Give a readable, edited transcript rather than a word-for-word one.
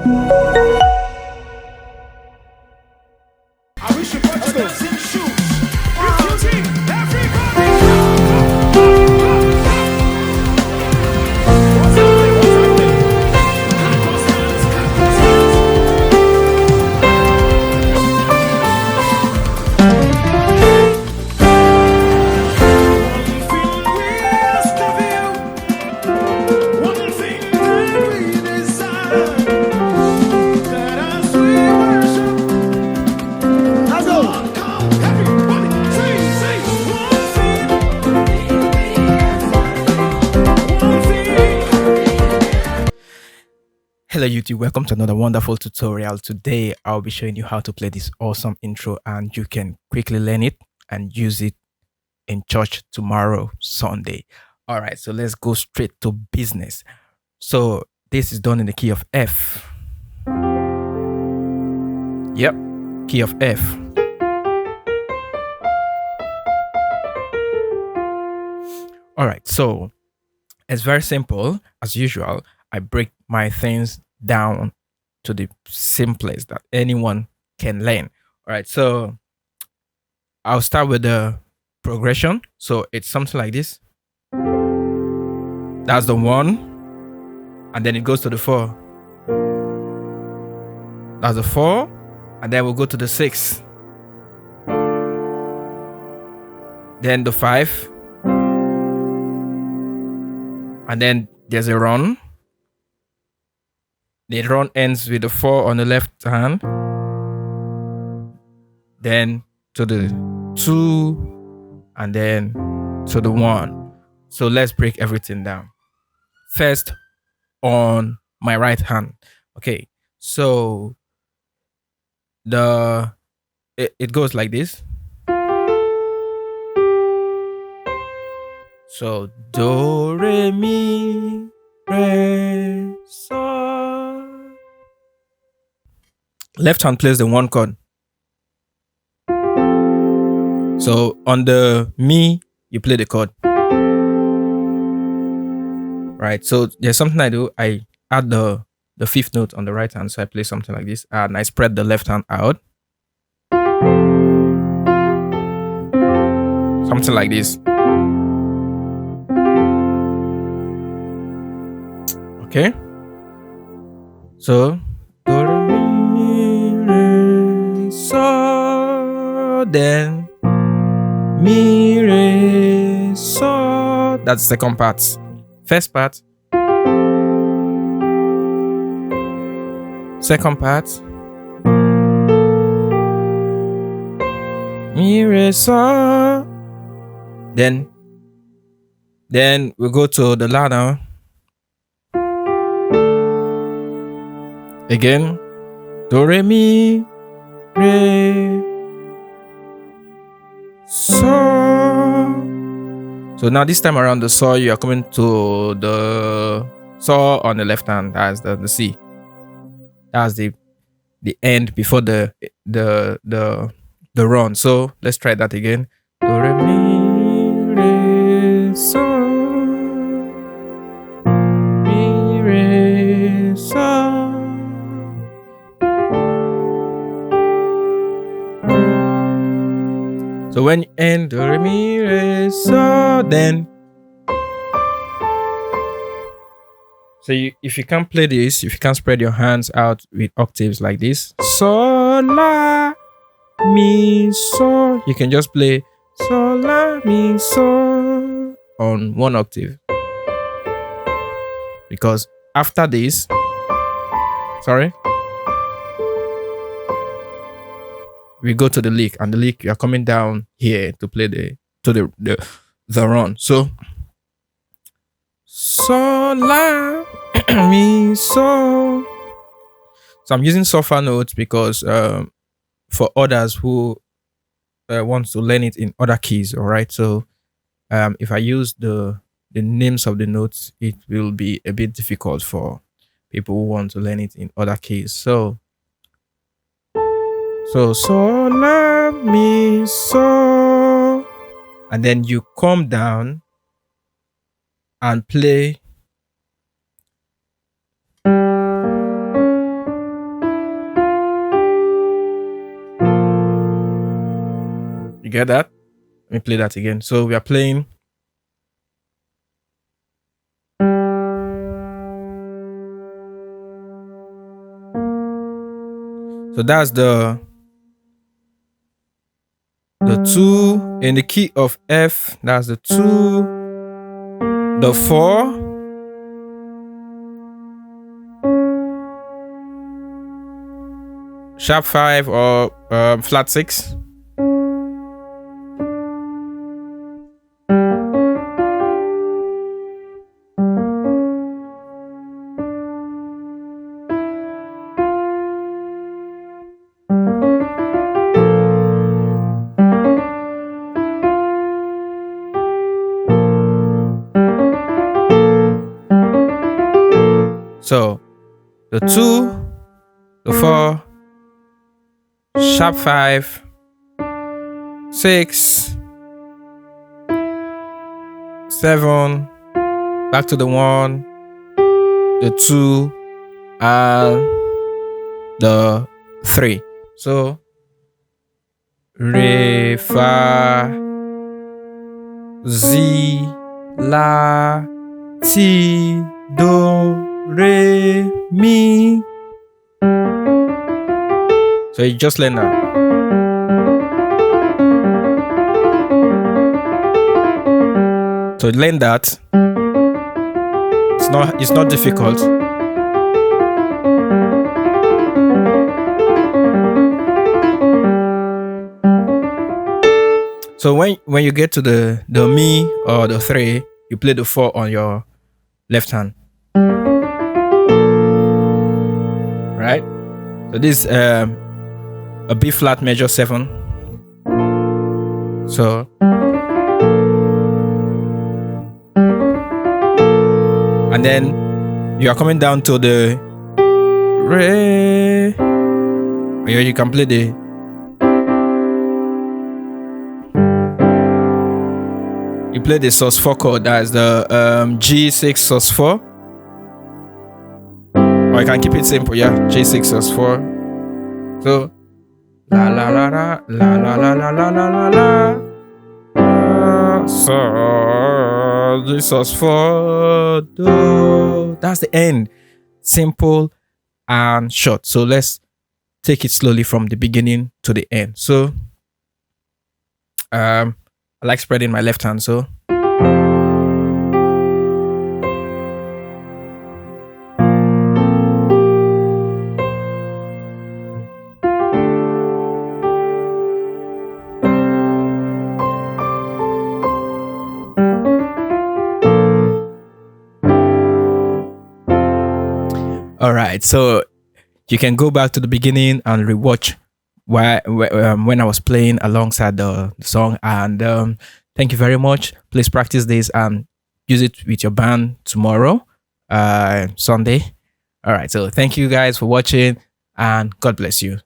I wish you put your dancing shoes. Refugee, everybody. What's happening? What's happening? One thing that we desire, that as we worship. Let's go. Everybody, say one thing. One thing. Hello YouTube, welcome to another wonderful tutorial. Today I'll be showing you how to play this awesome intro, and you can quickly learn it and use it in church tomorrow, Sunday. All right, so let's go straight to business. So this is done in the key of F. Yep, key of F. All right, so it's very simple. As usual, I break my things down to the simplest that anyone can learn. All right, so I'll start with the progression. So it's something like this. That's the 1, and then it goes to the 4. That's the 4, and then we'll go to the 6. Then the 5, and then there's a run. The run ends with the 4 on the left hand. Then to the 2, and then to the 1. So let's break everything down. First, on my right hand. Okay, so it goes like this. So do, re, mi, re, sol. Left hand plays the 1 chord. So on the mi, you play the chord. Right. So there's something I do. I add the 5th note on the right hand. So I play something like this, and I spread the left hand out. Something like this. Okay. So do, re, mi, re, sol, then mi, re, sol. That's the second part. First part. Second part. Mi, re, sol. Then we go to the ladder. Again, do, re, mi, re, sol. So now this time around the sol, you are coming to the sol on the left hand. That's the C. That's the end before the run. So let's try that again. Do, re, mi, re, sol, mi, re, sol. So when you end do, re, mi, re, sol, then if you can't play this, if you can't spread your hands out with octaves like this, sol, la, mi, sol, you can just play sol, la, mi, sol on 1 octave. Because after this, we go to the lick, and the lick you are coming down here to play the run. So sol, la, mi, sol. So I'm using softer notes because for others who want to learn it in other keys. All right. So if I use the names of the notes, it will be a bit difficult for people who want to learn it in other keys. So sol, la, mi, sol, and then you come down and play get that? Let me play that again. So we are playing. So that's the 2 in the key of F. That's the 2, the 4, sharp 5 or flat 6. So the 2, the 4, sharp 5, 6, 7, back to the 1, the 2, and the 3. So Re, Fa, Z, La, Ti, Do, Re, Mi. So you just learn that. So learn that. It's not difficult. So when you get to the Mi or the 3, you play the 4 on your left hand. Right? So this is a B flat major 7. So and then you are coming down to the Re. You can play the sus4 chord. That's the G6 sus4. Or you can keep it simple, yeah. G6 sus4. So la la la la la la la la la la la. So G sus4 do. That's the end. Simple and short. So let's take it slowly from the beginning to the end. So I like spreading my left hand. So all right, so you can go back to the beginning and rewatch when I was playing alongside the song. And thank you very much. Please practice this and use it with your band tomorrow, Sunday. All right, so thank you guys for watching, and God bless you.